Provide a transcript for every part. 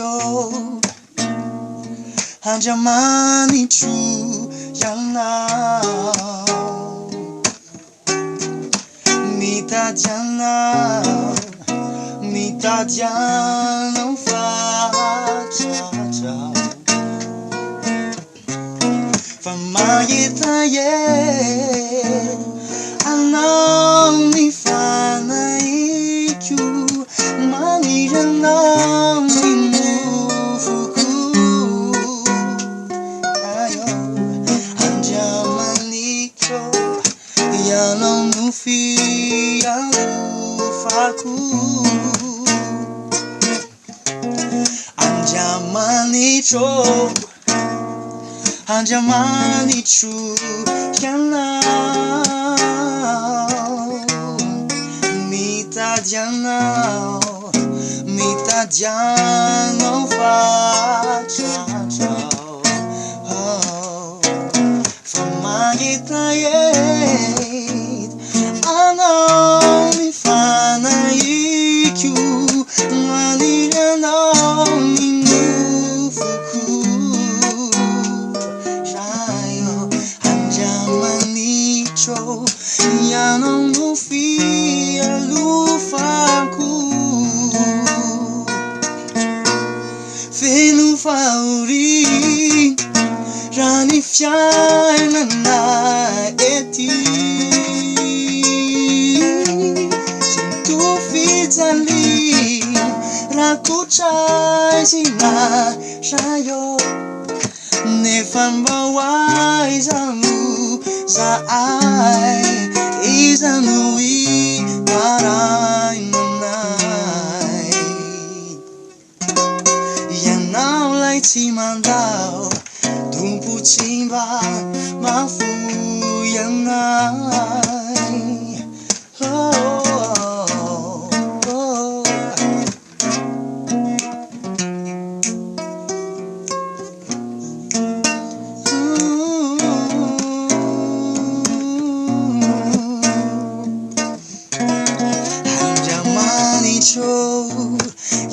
줘 한잔만이 주잖아 미다잖아 미다잖아 파차차 파마이타예 안나니 파나이큐 마니잖아 미누푸쿠 아요 한자만이죠 야놈 누피야 누파쿠 한자만이죠 한자만이 주잖아 미다잖아 미다잖아 파차차 파마기타예 아나미 파나이큐 마니라나 Ya non lufia lufaku Fe lufauri Rani fiana na eti Sintu fitali Rakuchai sina Shayo Ne fan bawai zamu Sa ai Izanui tarai nanai Yang now lai chi mandao Tumpu chimba mafu yang nai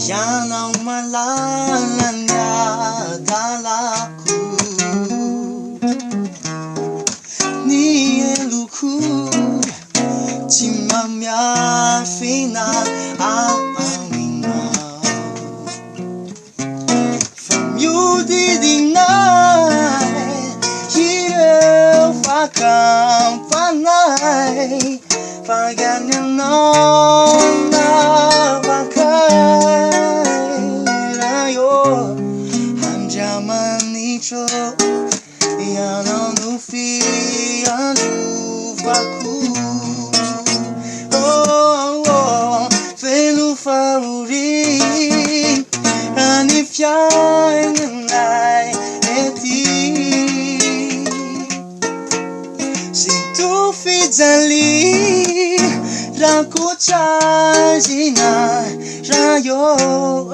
Ya nang malalan ya dalaku Ni eluku Timamya fina amina From you didinay Hire fakang panay Paganyan nong Ya no nufia lufaku Oh, fe lufauri Rani fianai eti Sintu fizali Rakuchai zina rayo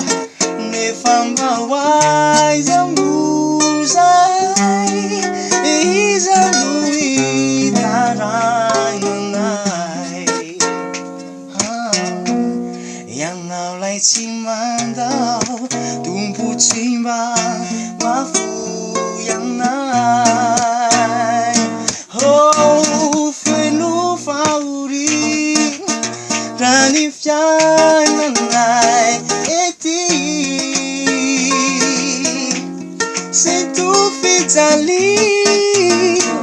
Ne famba wai zambuzai Izanui tarai nanai Yang now lai cimandau Tumpu cimba mafu yang nai Oh, fenu fauri Rani fian nanai eti Sintu fitali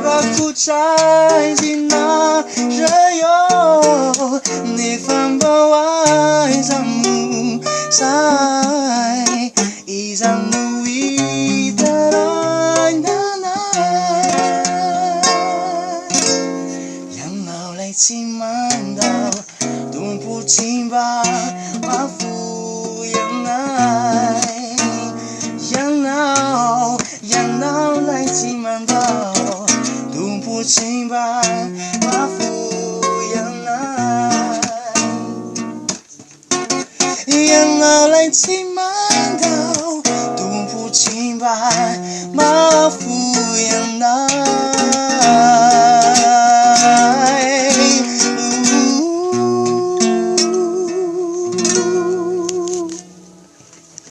Rakuchai zina rayo Ne famba zamu sai Izanui tarai nanai Yang now lai cimandau Tumpu cimba mafu yang nai Yang now lai cimandau Tumpu cimba mafu yang nai Yang now lai cimandau Tumpu cimba